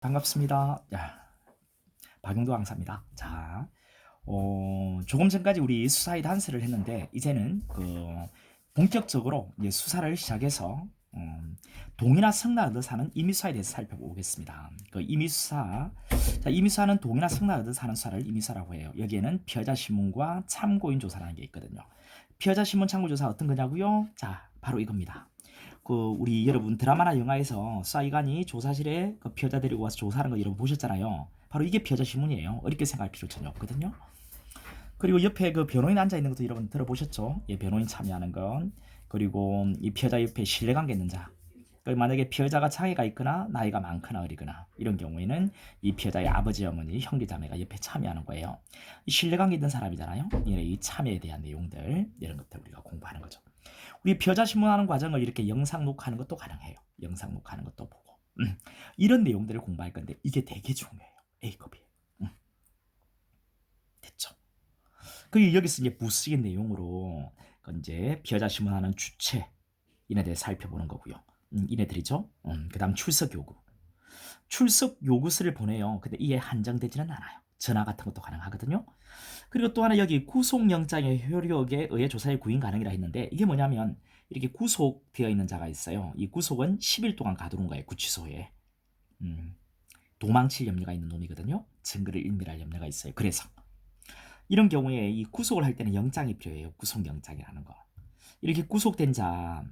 반갑습니다. 박용도 강사입니다. 조금 전까지 우리 수사의 단서를 했는데, 이제는 본격적으로 이제 수사를 시작해서, 동이나 성나 얻어 사는 임의수사에 대해서 살펴보겠습니다. 임의수사는 동이나 성나 얻어 사는 수사를 임의수사라고 해요. 여기에는 피해자 신문과 참고인 조사라는 게 있거든요. 피해자 신문 참고 조사 어떤 거냐고요? 바로 이겁니다. 우리 여러분 드라마나 영화에서 수사기관이 조사실에 피해자 데리고 와서 조사하는 거 여러분 보셨잖아요. 바로 이게 피해자 신문이에요. 어렵게 생각할 필요 전혀 없거든요. 그리고 옆에 변호인 앉아 있는 것도 여러분 들어보셨죠? 변호인 참여하는 건. 그리고 이 피해자 옆에 신뢰관계 있는 자. 만약에 피해자가 장애가 있거나 나이가 많거나 어리거나 이런 경우에는 이 피해자의 아버지, 어머니, 형제, 자매가 옆에 참여하는 거예요. 이 신뢰관계 있는 사람이잖아요. 이 참여에 대한 내용들 이런 것들 우리가 공부하는 거죠. 우리 피해자 신문하는 과정을 이렇게 영상 녹화하는 것도 가능해요. 영상 녹화하는 것도 보고. 이런 내용들을 공부할 건데 이게 되게 중요해요. A급이에요. 됐죠? 그리고 여기서 이제 부수적인 내용으로 이제 피해자 신문하는 주체 이에 대해 살펴보는 거고요. 이네들이죠. 그다음 출석 요구. 출석 요구서를 보내요. 근데 이게 한정되지는 않아요. 전화 같은 것도 가능하거든요. 그리고 또 하나 여기 구속영장의 효력에 의해 조사에 구인 가능이라 했는데 이게 뭐냐면 이렇게 구속되어 있는 자가 있어요. 이 구속은 10일 동안 가두는 거예요. 구치소에. 도망칠 염려가 있는 놈이거든요. 증거를 인멸할 염려가 있어요. 그래서 이런 경우에 이 구속을 할 때는 영장이 필요해요. 구속영장이라는 거. 이렇게 구속된 자,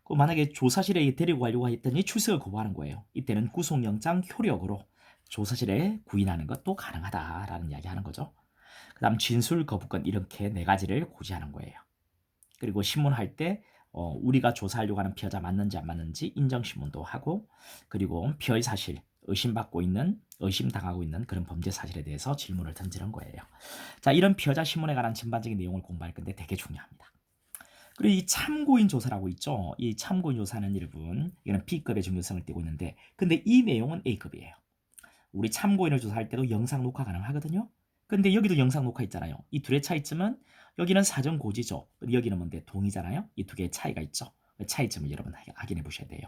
만약에 조사실에 데리고 가려고 했더니 출석을 거부하는 거예요. 이때는 구속영장 효력으로 조사실에 구인하는 것도 가능하다라는 이야기 하는 거죠. 그 다음 진술 거부권 이렇게 네 가지를 고지하는 거예요. 그리고 신문할 때 우리가 조사하려고 하는 피해자 맞는지 안 맞는지 인정신문도 하고, 그리고 피해 사실 의심당하고 있는 그런 범죄 사실에 대해서 질문을 던지는 거예요. 이런 피해자 신문에 관한 전반적인 내용을 공부할 건데 되게 중요합니다. 그리고 이 참고인 조사라고 있죠. 이 참고인 조사는 여러분 이거는 B급의 중요성을 띠고 있는데, 근데 이 내용은 A급이에요. 우리 참고인을 조사할 때도 영상 녹화 가능하거든요. 근데 여기도 영상 녹화 있잖아요. 이 둘의 차이점은 여기는 사전 고지죠. 여기는 뭔데 동의잖아요. 이 두 개의 차이가 있죠. 차이점을 여러분 확인해 보셔야 돼요.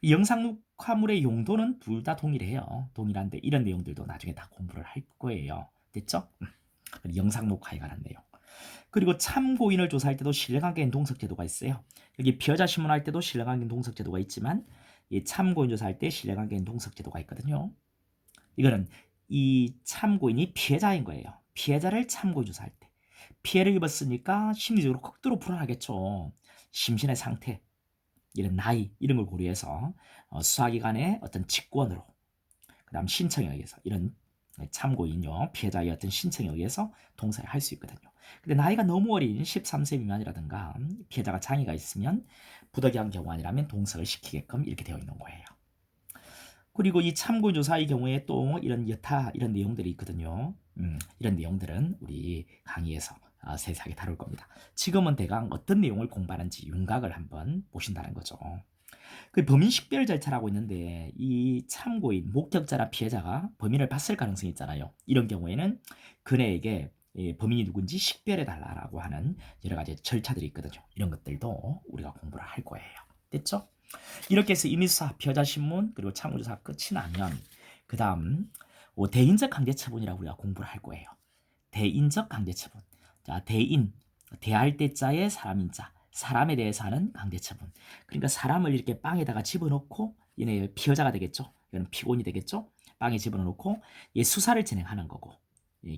영상 녹화물의 용도는 둘 다 동일해요. 동일한데 이런 내용들도 나중에 다 공부를 할 거예요. 됐죠? 영상 녹화에 관한 내용. 그리고 참고인을 조사할 때도 신뢰관계인 동석제도가 있어요. 여기 피해자 신문할 때도 신뢰관계인 동석제도가 있지만 이 참고인 조사할 때 신뢰관계인 동석제도가 있거든요. 이거는 이 참고인이 피해자인 거예요. 피해자를 참고인 조사할 때. 피해를 입었으니까 심리적으로 극도로 불안하겠죠. 심신의 상태, 이런 나이 이런 걸 고려해서 수사기관의 어떤 직권으로, 그 다음 신청에 의해서 이런 참고인요 피해자의 어떤 신청에 의해서 동사를 할 수 있거든요. 근데 나이가 너무 어린 13세 미만이라든가 피해자가 장애가 있으면 부득이한 경우 아니라면 동석을 시키게끔 이렇게 되어 있는 거예요. 그리고 이 참고인 조사의 경우에 또 이런 여타 이런 내용들이 있거든요. 이런 내용들은 우리 강의에서 세세하게 다룰 겁니다. 지금은 대강 어떤 내용을 공부하는지 윤곽을 한번 보신다는 거죠. 그 범인 식별 절차라고 있는데 이 참고인, 목격자나 피해자가 범인을 봤을 가능성이 있잖아요. 이런 경우에는 그네에게 범인이 누군지 식별해 달라고 하는 여러 가지 절차들이 있거든요. 이런 것들도 우리가 공부를 할 거예요. 됐죠? 이렇게 해서 임의수사, 피해자신문, 그리고 참고조사 끝이 나면 그 다음 대인적 강제처분이라고 우리가 공부를 할 거예요. 대인적 강제처분. 대인, 대할 때자의 사람인자, 사람에 대해서 하는 강제처분. 그러니까 사람을 이렇게 빵에다가 집어넣고 얘네 피해자가 되겠죠. 이거는 피고인이 되겠죠. 빵에 집어넣고 얘 수사를 진행하는 거고,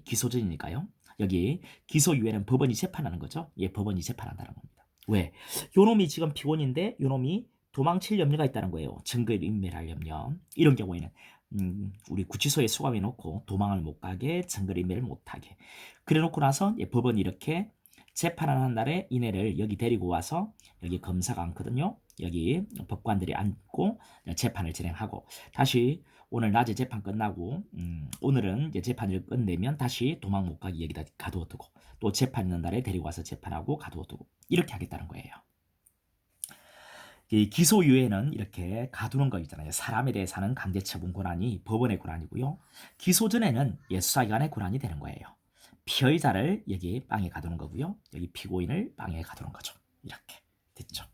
기소전이니까요. 여기 기소 이후에는 법원이 재판하는 거죠. 얘 법원이 재판한다는 겁니다. 왜? 요놈이 지금 피고인인데 요놈이 도망칠 염려가 있다는 거예요. 증거를 인멸할 염려. 이런 경우에는 우리 구치소에 수감해 놓고 도망을 못 가게, 증거를 인멸을 못 하게. 그래 놓고 나서 법원이 이렇게 재판하는 날에 이내를 여기 데리고 와서 여기 검사가 앉거든요. 여기 법관들이 앉고 재판을 진행하고, 다시 오늘 낮에 재판 끝나고 오늘은 이제 재판을 끝내면 다시 도망 못 가게 여기다 가두어 두고, 또 재판 있는 날에 데리고 와서 재판하고 가두어 두고 이렇게 하겠다는 거예요. 이 기소 이후에는 이렇게 가두는 거 있잖아요. 사람에 대해서 하는 강제처분 권한이 법원의 권한이고요. 기소 전에는 수사기관의 권한이 되는 거예요. 피해자를 여기 빵에 가두는 거고요. 여기 피고인을 빵에 가두는 거죠. 이렇게 됐죠.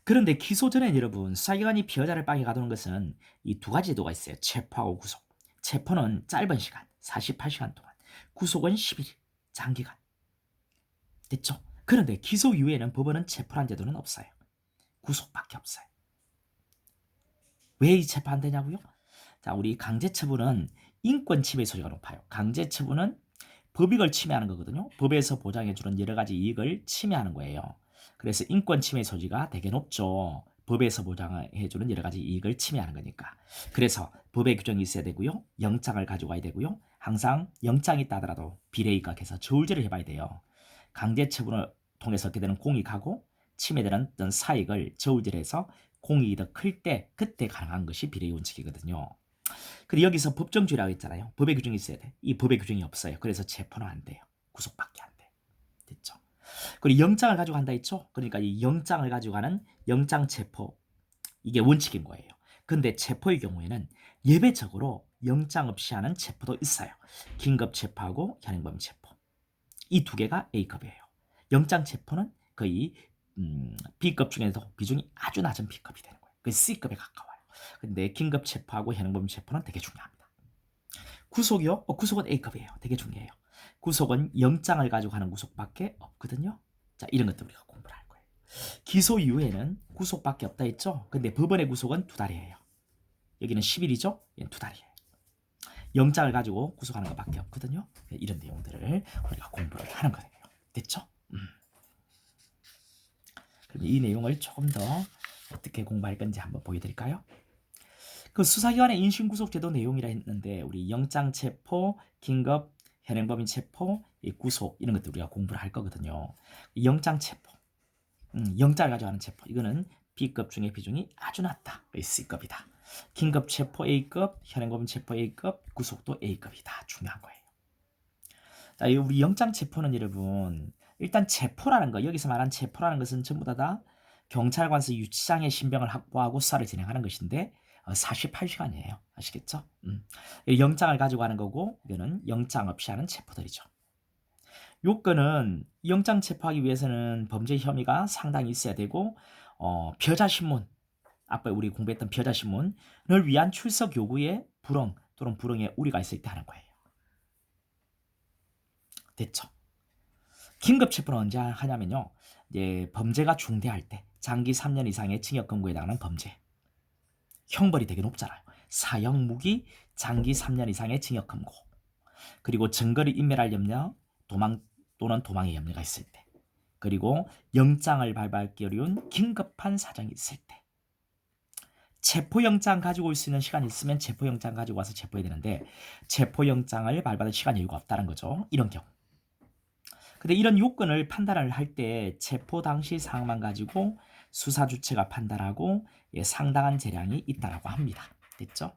그런데 기소 전에 여러분 수사기관이 피해자를 빵에 가두는 것은 이 두 가지 제도가 있어요. 체포하고 구속. 체포는 짧은 시간 48시간 동안, 구속은 10일 장기간. 됐죠? 그런데 기소 이후에는 법원은 체포란 제도는 없어요. 구속밖에 없어요. 왜 이 체포 안 되냐고요? 자, 우리 강제처분은 인권 침해 소지가 높아요. 강제처분은 법익을 침해하는 거거든요. 법에서 보장해주는 여러 가지 이익을 침해하는 거예요. 그래서 인권 침해 소지가 되게 높죠. 법에서 보장해주는 여러 가지 이익을 침해하는 거니까. 그래서 법의 규정이 있어야 되고요. 영장을 가져가야 되고요. 항상 영장이 있다 하더라도 비례입각해서 저울질을 해봐야 돼요. 강제처분을 통해서 얻게 되는 공익하고 침해되는 어떤 사익을 저울질해서 공익이 더 클 때 그때 가능한 것이 비례의 원칙이거든요. 근데 여기서 법정주의라고 했잖아요. 법의 규정이 있어야 돼. 이 법의 규정이 없어요. 그래서 체포는 안 돼요. 구속밖에 안 돼. 됐죠? 그리고 영장을 가지고 간다 했죠? 그러니까 이 영장을 가지고 가는 영장 체포, 이게 원칙인 거예요. 근데 체포의 경우에는 예외적으로 영장 없이 하는 체포도 있어요. 긴급 체포하고 현행범 체포. 이 두 개가 A급이에요. 영장 체포는 거의 B급 중에서 비중이 아주 낮은 B급이 되는 거예요. 그 C급에 가까워요. 근데 긴급 체포하고 현행범 체포는 되게 중요합니다. 구속이요? 구속은 A급이에요. 되게 중요해요. 구속은 영장을 가지고 하는 구속밖에 없거든요. 자, 이런 것들 우리가 공부를 할 거예요. 기소 이후에는 구속밖에 없다 했죠? 근데 법원의 구속은 2달이에요. 여기는 10일이죠? 얘는 2달이에요. 영장을 가지고 구속하는 것밖에 없거든요. 이런 내용들을 우리가 공부를 하는 거예요. 됐죠? 그럼 이 내용을 조금 더 어떻게 공부할 건지 한번 보여드릴까요? 그 수사기관의 인신구속제도 내용이라 했는데 우리 영장체포, 긴급, 현행범인 체포, 구속 이런 것들 우리가 공부를 할 거거든요. 영장체포, 영장을 가져가는 체포 이거는 B급 중에 비중이 아주 낮다. C급이다. 긴급 체포 A급, 현행범인 체포 A급, 구속도 A급이다. 중요한 거예요. 자, 우리 영장 체포는 여러분 일단 체포라는 거, 여기서 말한 체포라는 것은 전부 다 경찰관서 유치장의 신병을 확보하고 수사를 진행하는 것인데 48시간이에요. 아시겠죠? 영장을 가지고 가는 거고 이거는 영장 없이 하는 체포들이죠. 요건은 영장 체포하기 위해서는 범죄 혐의가 상당히 있어야 되고 피해자신문, 아까 우리 공부했던 피해자신문을 위한 출석 요구에 불응 또는 불응에 우려가 있을 때 하는 거예요. 됐죠? 긴급 체포는 언제 하냐면요. 이제 범죄가 중대할 때 장기 3년 이상의 징역 금고에 해당하는 범죄. 형벌이 되게 높잖아요. 사형 무기, 장기 3년 이상의 징역 금고. 그리고 증거를 인멸할 염려, 도망 또는 도망의 염려가 있을 때. 그리고 영장을 발부하기 어려운 긴급한 사정이 있을 때. 체포영장 가지고 올 수 있는 시간이 있으면 체포영장 가지고 와서 체포해야 되는데 체포영장을 발부할 시간 여유가 없다는 거죠. 이런 경우. 근데 이런 요건을 판단을 할 때 체포 당시 상황만 가지고 수사 주체가 판단하고 상당한 재량이 있다라고 합니다. 됐죠?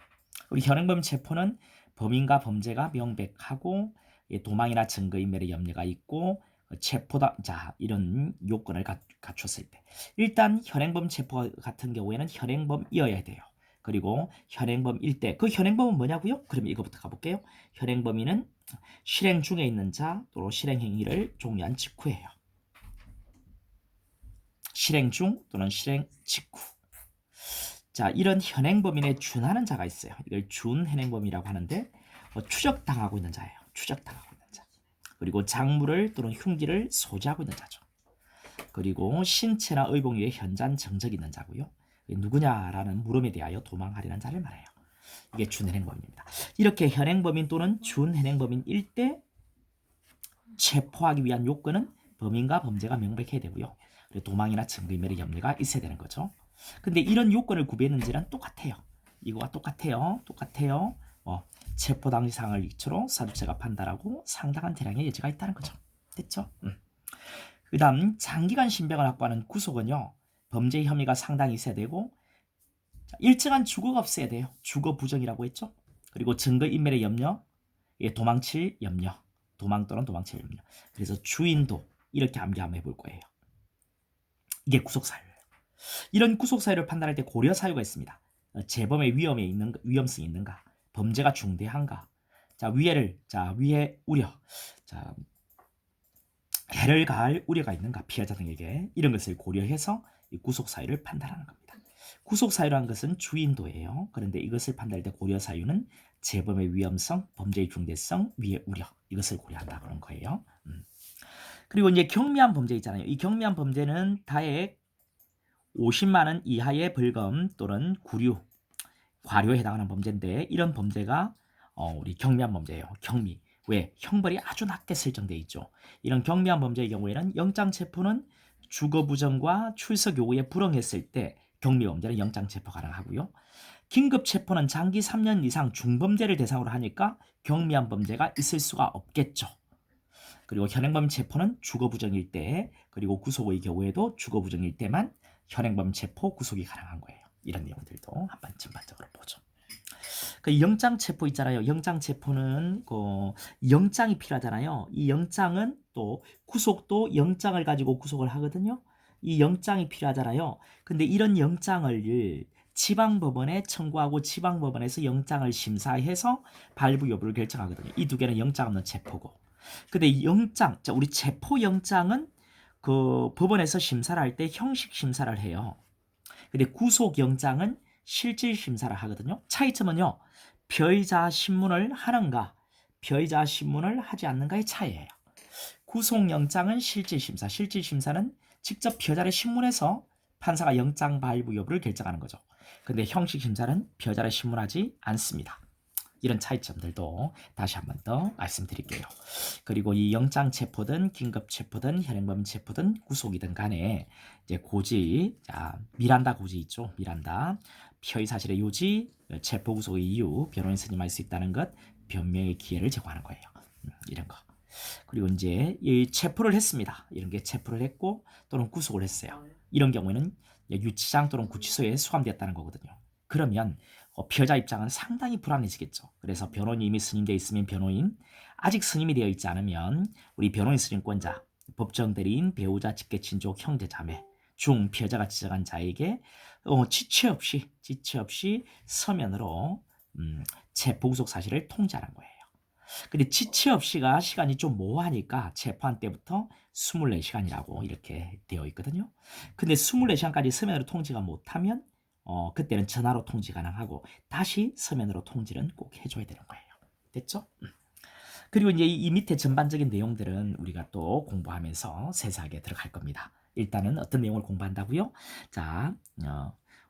우리 현행범 체포는 범인과 범죄가 명백하고 도망이나 증거인멸의 염려가 있고 체포다 자 이런 요건을 갖췄을 때 일단 현행범 체포 같은 경우에는 현행범이어야 돼요. 그리고 현행범일 때 그 현행범은 뭐냐고요? 그러면 이거부터 가볼게요. 현행범인은 실행 중에 있는 자 또는 실행 행위를 종료한 직후예요. 실행 중 또는 실행 직후. 자, 이런 현행범인에 준하는 자가 있어요. 이걸 준현행범이라고 하는데 추적당하고 있는 자예요. 추적당하고 있는 자. 그리고 작물을 또는 흉기를 소지하고 있는 자죠. 그리고 신체나 의복 위에 현장 정적이 있는 자고요. 누구냐라는 물음에 대하여 도망하려는 자를 말해요. 이게 준현행범입니다. 이렇게 현행범인 또는 준현행범인일 때 체포하기 위한 요건은 범인과 범죄가 명백해야 되고요. 그리고 도망이나 증거인멸의 염려가 있어야 되는 거죠. 근데 이런 요건을 구비했는지는 똑같아요. 이거와 똑같아요. 체포 당시 상황을 위치로 사주체가 판단하고 상당한 대량의 여지가 있다는 거죠. 됐죠? 그 다음 장기간 신병을 확보하는 구속은요. 범죄 혐의가 상당히 있어야 되고 일정한 주거가 없어야 돼요. 주거 부정이라고 했죠. 그리고 증거인멸의 염려, 도망칠 염려, 도망 또는 도망칠 염려. 그래서 주인도 이렇게 암기 한번 해볼 거예요. 이게 구속사유예요. 이런 구속사유를 판단할 때 고려사유가 있습니다. 재범의 위험성이 있는가? 범죄가 중대한가? 자, 위해 우려. 자, 해를 가할 우려가 있는가? 피해자 등에게 이런 것을 고려해서 이 구속 사유를 판단하는 겁니다. 구속 사유라는 것은 주인도예요. 그런데 이것을 판단할 때 고려 사유는 재범의 위험성, 범죄의 중대성, 위의 우려 이것을 고려한다 그런 거예요. 그리고 이제 경미한 범죄 있잖아요. 이 경미한 범죄는 다액 50만 원 이하의 벌금 또는 구류, 과료에 해당하는 범죄인데 이런 범죄가 우리 경미한 범죄예요. 경미. 왜? 형벌이 아주 낮게 설정돼 있죠. 이런 경미한 범죄의 경우에는 영장 체포는 주거 부정과 출석 요구에 불응했을 때 경미 범죄는 영장 체포 가능하고요. 긴급 체포는 장기 3년 이상 중범죄를 대상으로 하니까 경미한 범죄가 있을 수가 없겠죠. 그리고 현행범 체포는 주거 부정일 때, 그리고 구속의 경우에도 주거 부정일 때만 현행범 체포 구속이 가능한 거예요. 이런 내용들도 한번 전반적으로 보죠. 그 영장 체포 있잖아요. 영장 체포는 영장이 필요하잖아요. 이 영장은 또 구속도 영장을 가지고 구속을 하거든요. 이 영장이 필요하잖아요. 근데 이런 영장을 지방법원에 청구하고 지방법원에서 영장을 심사해서 발부 여부를 결정하거든요. 이 두 개는 영장 없는 체포고. 근데 영장, 우리 체포 영장은 그 법원에서 심사를 할 때 형식 심사를 해요. 근데 구속 영장은 실질 심사를 하거든요. 차이점은요. 피의자 신문을 하는가, 피의자 신문을 하지 않는가의 차이예요. 구속영장은 실질심사, 실질심사는 직접 피의자를 신문해서 판사가 영장 발부 여부를 결정하는 거죠. 근데 형식심사는 피의자를 신문하지 않습니다. 이런 차이점들도 다시 한 번 더 말씀드릴게요. 그리고 이 영장 체포든 긴급 체포든 현행범 체포든 구속이든 간에 이제 고지, 자, 미란다 고지 있죠. 미란다. 피의 사실의 요지, 체포 구속의 이유, 변호인 선임할 수 있다는 것, 변명의 기회를 제공하는 거예요. 이런 거. 그리고 이제 이 체포를 했습니다. 이런 게 체포를 했고 또는 구속을 했어요. 이런 경우에는 유치장 또는 구치소에 수감되었다는 거거든요. 그러면 피해자 입장은 상당히 불안해지겠죠. 그래서 변호인이 이미 선임되어 있으면 변호인, 아직 선임이 되어 있지 않으면 우리 변호인 선임권자, 법정 대리인, 배우자, 직계 친족, 형제, 자매 중 피해자가 지정한 자에게 지체 없이 서면으로 체포 구속 사실을 통지하는 거예요. 근데 지체 없이가 시간이 좀 모호하니까 체포한 때부터 24시간이라고 이렇게 되어 있거든요. 근데 24시간까지 서면으로 통지가 못하면 그때는 전화로 통지 가능하고 다시 서면으로 통지는 꼭 해줘야 되는 거예요. 됐죠? 그리고 이제 이 밑에 전반적인 내용들은 우리가 또 공부하면서 세세하게 들어갈 겁니다. 일단은 어떤 내용을 공부한다고요? 자,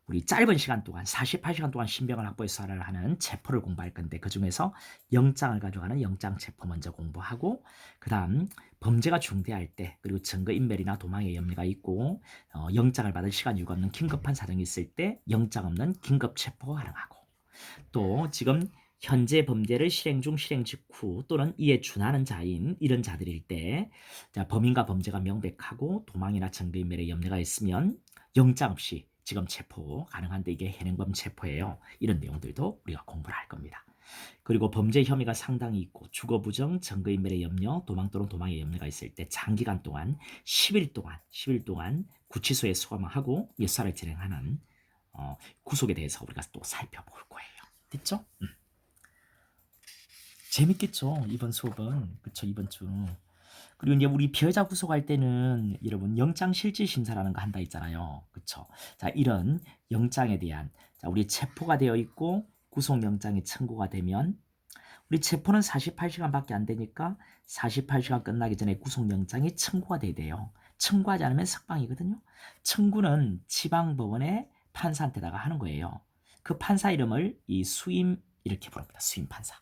우리 짧은 시간 동안 48시간 동안 신병을 확보해 수사를 하는 체포를 공부할 건데 그 중에서 영장을 가져가는 영장 체포 먼저 공부하고 그 다음 범죄가 중대할 때 그리고 증거 인멸이나 도망의 염려가 있고 영장을 받을 시간 여유가 없는 긴급한 사정이 있을 때 영장 없는 긴급 체포가 가능하고 또 지금 현재 범죄를 실행 중 실행 직후 또는 이에 준하는 자인 이런 자들일 때 자, 범인과 범죄가 명백하고 도망이나 증거인멸의 염려가 있으면 영장 없이 지금 체포 가능한데 이게 현행범 체포예요. 이런 내용들도 우리가 공부를 할 겁니다. 그리고 범죄 혐의가 상당히 있고 주거 부정, 증거인멸의 염려, 도망 또는 도망의 염려가 있을 때 장기간 동안 10일 동안 구치소에 수감하고 수사를 진행하는 구속에 대해서 우리가 또 살펴볼 거예요. 됐죠? 재밌겠죠? 이번 수업은. 그쵸? 이번 주. 그리고 이제 우리 피해자 구속할 때는 여러분 영장 실질 심사라는 거 한다 있잖아요. 그쵸? 자, 이런 영장에 대한 자, 우리 체포가 되어 있고 구속 영장이 청구가 되면 우리 체포는 48시간밖에 안 되니까 48시간 끝나기 전에 구속 영장이 청구가 돼야 돼요. 청구하지 않으면 석방이거든요. 청구는 지방법원의 판사한테다가 하는 거예요. 그 판사 이름을 이 수임 이렇게 부릅니다. 수임 판사.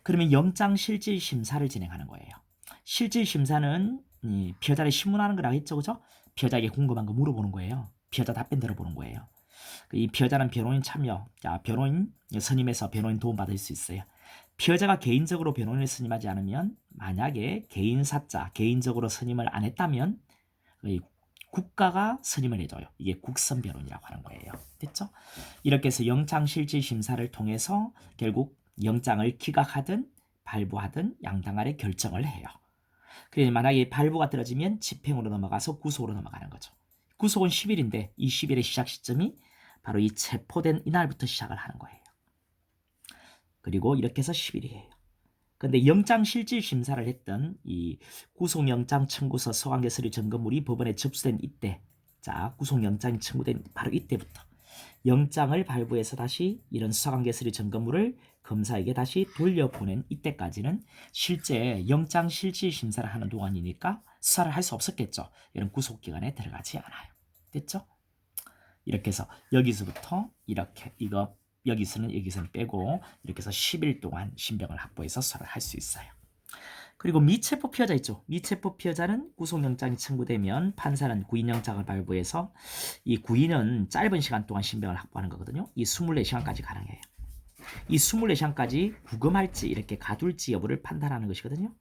그러면 영장 실질 심사를 진행하는 거예요. 실질 심사는 피해자를 신문하는 거라고 했죠, 그죠? 피해자에게 궁금한 거 물어보는 거예요. 피해자 답변 들어보는 거예요. 이 피해자는 변호인 참여, 자, 변호인 선임해서 변호인 도움 받을 수 있어요. 피해자가 개인적으로 변호인을 선임하지 않으면 만약에 개인사자, 개인적으로 선임을 안 했다면 국가가 선임을 해줘요. 이게 국선 변호인이라고 하는 거예요. 됐죠? 이렇게 해서 영장 실질 심사를 통해서 결국 영장을 기각하든 발부하든 양당 간에 결정을 해요. 그래서 만약에 발부가 떨어지면 집행으로 넘어가서 구속으로 넘어가는 거죠. 구속은 10일인데 이 10일의 시작 시점이 바로 이 체포된 이날부터 시작을 하는 거예요. 그리고 이렇게 해서 10일이에요. 근데 영장 실질 심사를 했던 이 구속영장 청구서 서강계 서류 점검물이 법원에 접수된 이때 자, 구속영장이 청구된 바로 이때부터 영장을 발부해서 다시 이런 수사관계 서류 점검물을 검사에게 다시 돌려보낸 이때까지는 실제 영장 실질 심사를 하는 동안이니까 수사를 할 수 없었겠죠. 이런 구속기간에 들어가지 않아요. 됐죠? 이렇게 해서 여기서부터 이렇게 이거 여기서는 빼고 이렇게 해서 10일 동안 신병을 확보해서 수사를 할 수 있어요. 그리고 미체포 피해자 있죠. 미체포 피해자는 구속영장이 청구되면 판사는 구인영장을 발부해서 이 구인은 짧은 시간 동안 신병을 확보하는 거거든요. 이 24시간까지 가능해요. 이 24시간까지 구금할지 이렇게 가둘지 여부를 판단하는 것이거든요.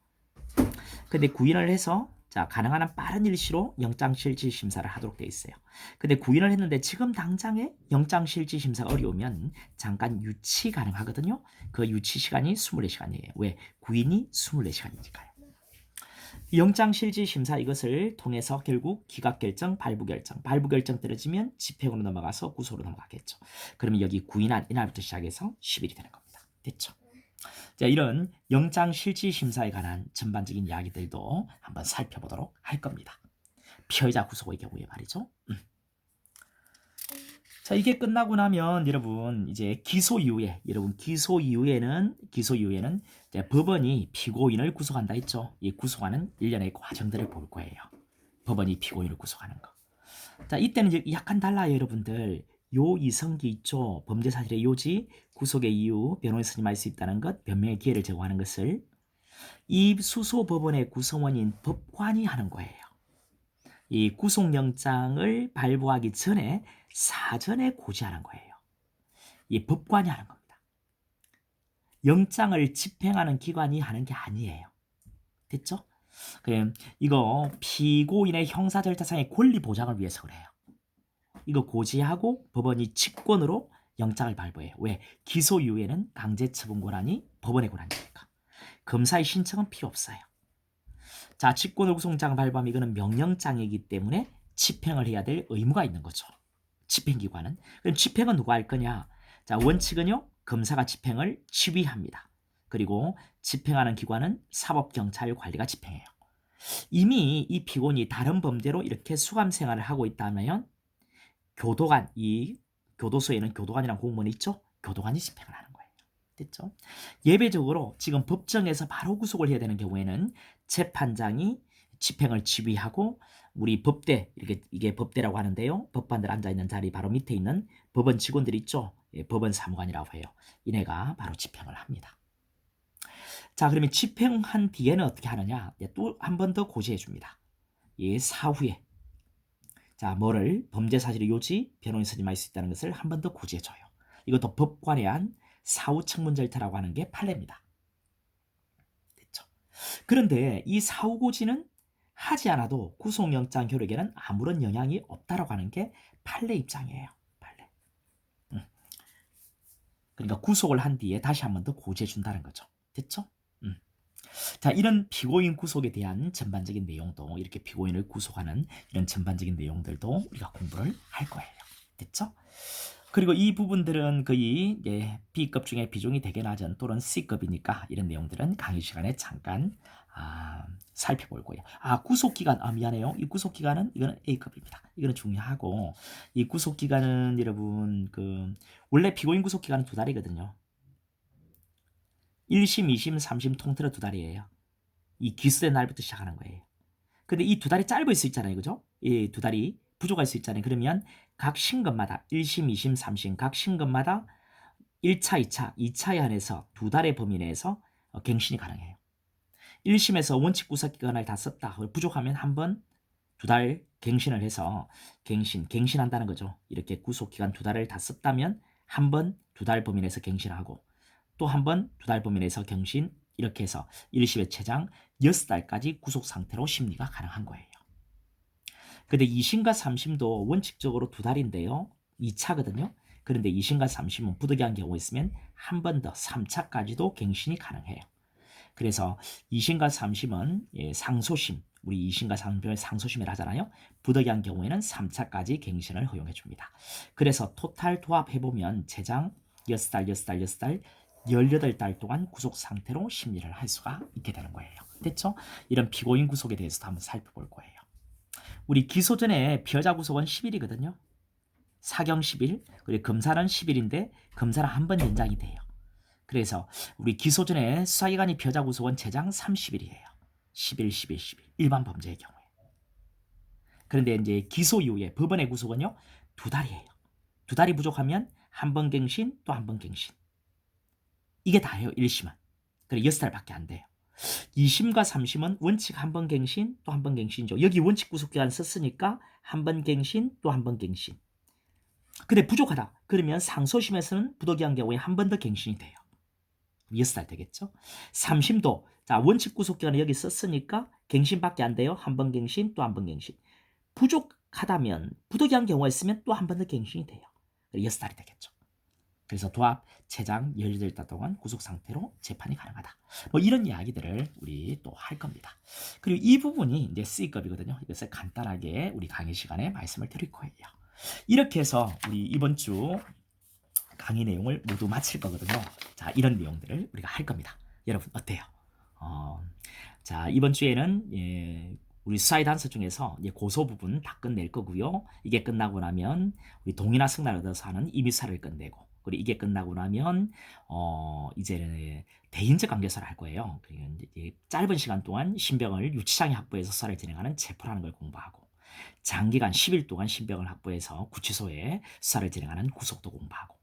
근데 구인을 해서 자, 가능한 한 빠른 일시로 영장실질 심사를 하도록 되어 있어요. 근데 구인을 했는데 지금 당장에 영장실질 심사가 어려우면 잠깐 유치 가능하거든요. 그 유치 시간이 24시간이에요. 왜? 구인이 24시간이니까요. 영장실질 심사 이것을 통해서 결국 기각결정, 발부결정, 발부결정 떨어지면 집행으로 넘어가서 구속으로 넘어가겠죠. 그러면 여기 구인한 이날부터 시작해서 10일이 되는 겁니다. 됐죠? 자, 이런 영장실질심사에 관한 전반적인 이야기들도 한번 살펴보도록 할 겁니다. 피해자 구속의 경우에 말이죠. 자, 이게 끝나고 나면 여러분 이제 기소 이후에는 이제 법원이 피고인을 구속한다 했죠. 이 구속하는 일련의 과정들을 볼 거예요. 법원이 피고인을 구속하는 거. 자, 이때는 약간 달라요, 여러분들. 요 이성기 있죠. 범죄 사실의 요지, 구속의 이유, 변호인 선임할 수 있다는 것, 변명의 기회를 제공하는 것을 이 수소법원의 구성원인 법관이 하는 거예요. 이 구속영장을 발부하기 전에 사전에 고지하는 거예요. 이 법관이 하는 겁니다. 영장을 집행하는 기관이 하는 게 아니에요. 됐죠? 이거 피고인의 형사 절차상의 권리 보장을 위해서 그래요. 이거 고지하고 법원이 직권으로 영장을 발부해요. 왜? 기소 이후에는 강제처분 권한이 법원의 권한이니까. 검사의 신청은 필요 없어요. 자, 직권으로 구속영장을 발부하면 이거는 명령장이기 때문에 집행을 해야 될 의무가 있는 거죠. 집행기관은. 그럼 집행은 누가 할 거냐? 자, 원칙은요. 검사가 집행을 지휘합니다. 그리고 집행하는 기관은 사법경찰관리가 집행해요. 이미 이 피고인이 다른 범죄로 이렇게 수감 생활을 하고 있다면 교도관, 이 교도소에는 교도관이라는 공무원이 있죠? 교도관이 집행을 하는 거예요. 됐죠? 예외적으로 지금 법정에서 바로 구속을 해야 되는 경우에는 재판장이 집행을 지휘하고 우리 법대, 이게 법대라고 하는데요. 법관들 앉아있는 자리 바로 밑에 있는 법원 직원들이 있죠? 예, 법원 사무관이라고 해요. 이네가 바로 집행을 합니다. 자, 그러면 집행한 뒤에는 어떻게 하느냐? 또 한 번 더 고지해 줍니다. 예, 사후에 자, 뭐를 범죄 사실의 요지, 변호인 선임할 수 있다는 것을 한 번 더 고지해줘요. 이것도 법관에 한 사후 청문 절차라고 하는 게 판례입니다. 됐죠? 그런데 이 사후 고지는 하지 않아도 구속영장 효력에는 아무런 영향이 없다라고 하는 게 판례 입장이에요. 판례. 그러니까 구속을 한 뒤에 다시 한 번 더 고지해준다는 거죠. 됐죠? 자, 이런 피고인 구속에 대한 전반적인 내용도 이렇게 피고인을 구속하는 이런 전반적인 내용들도 우리가 공부를 할 거예요. 됐죠? 그리고 이 부분들은 거의 B급 중에 비중이 되게 낮은 또는 C급이니까 이런 내용들은 강의 시간에 잠깐 살펴볼 거예요. 구속기간, 미안해요. 이 구속기간은 이거는 A급입니다. 이거는 중요하고 이 구속기간은 여러분 원래 피고인 구속기간은 2달이거든요. 1심, 2심, 3심 통틀어 2달이에요. 이 기수된 날부터 시작하는 거예요. 근데 이 2달이 짧을 수 있잖아요. 그죠? 이 2달이 부족할 수 있잖아요. 그러면 각 신검마다 1심, 2심, 3심 각 신검마다 1차, 2차, 2차에 한해서 2달의 범위 내에서 갱신이 가능해요. 1심에서 원칙 구속기간을 다 썼다. 부족하면 한 번 2달 갱신을 해서 갱신한다는 거죠. 이렇게 구속기간 2달을 다 썼다면 한 번 2달 범위 내에서 갱신하고 또 한 번 2달 범위 내에서 갱신 이렇게 해서 1심의 최장 6달까지 구속 상태로 심리가 가능한 거예요. 근데 2심과 3심도 원칙적으로 2달인데요. 2차거든요. 그런데 2심과 3심은 부득이한 경우 있으면 한 번 더 3차까지도 갱신이 가능해요. 그래서 2심과 3심은 상소심, 우리 2심과 3심을 상소심을 하잖아요. 부득이한 경우에는 3차까지 갱신을 허용해 줍니다. 그래서 토탈 도합해보면 최장 6달, 18달 동안 구속 상태로 심리를 할 수가 있게 되는 거예요. 됐죠? 이런 피고인 구속에 대해서도 한번 살펴볼 거예요. 우리 기소 전에 피의자 구속은 10일이거든요. 사경 10일, 그리고 검사는 10일인데 검사는 한 번 연장이 돼요. 그래서 우리 기소 전에 수사기관이 피의자 구속은 최장 30일이에요. 10일, 10일, 10일. 일반 범죄의 경우에. 그런데 이제 기소 이후에 법원의 구속은요, 2달이에요. 2달이 부족하면 한 번 갱신, 또 한 번 갱신. 이게 다예요, 1심은. 그래 6달밖에 안 돼요. 2심과 3심은 원칙 한 번 갱신, 또 한 번 갱신이죠. 여기 원칙 구속기간 썼으니까 한 번 갱신, 또 한 번 갱신. 근데 부족하다. 그러면 상소심에서는 부득이한 경우에 한 번 더 갱신이 돼요. 6달 되겠죠. 3심도 자 원칙 구속기간을 여기 썼으니까 갱신밖에 안 돼요. 한 번 갱신, 또 한 번 갱신. 부족하다면 부득이한 경우가 있으면 또 한 번 더 갱신이 돼요. 6달이 되겠죠. 그래서 도합 최장 18달 동안 구속 상태로 재판이 가능하다. 뭐 이런 이야기들을 우리 또 할 겁니다. 그리고 이 부분이 이제 C급이거든요. 이것을 간단하게 우리 강의 시간에 말씀을 드릴 거예요. 이렇게 해서 우리 이번 주 강의 내용을 모두 마칠 거거든요. 자, 이런 내용들을 우리가 할 겁니다. 여러분 어때요? 자, 이번 주에는 우리 수사의 단서 중에서 고소 부분 다 끝낼 거고요. 이게 끝나고 나면 우리 동의나 승낙을 얻어서 하는 임의수사를 끝내고, 그리고 이게 끝나고 나면 이제는 대인적 관계사를 할 거예요. 그리고 이제 짧은 시간 동안 신병을 유치장에 확보해서 수사를 진행하는 체포라는 걸 공부하고, 장기간 10일 동안 신병을 확보해서 구치소에 수사를 진행하는 구속도 공부하고,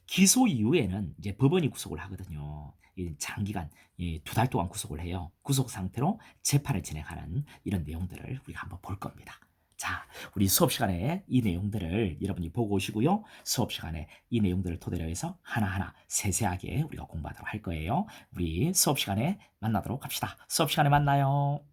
기소 이후에는 이제 법원이 구속을 하거든요. 장기간 2달 동안 구속을 해요. 구속 상태로 재판을 진행하는 이런 내용들을 우리가 한번 볼 겁니다. 자, 우리 수업 시간에 이 내용들을 여러분이 보고 오시고요. 수업 시간에 이 내용들을 토대로 해서 하나하나 세세하게 우리가 공부하도록 할 거예요. 우리 수업 시간에 만나도록 합시다. 수업 시간에 만나요.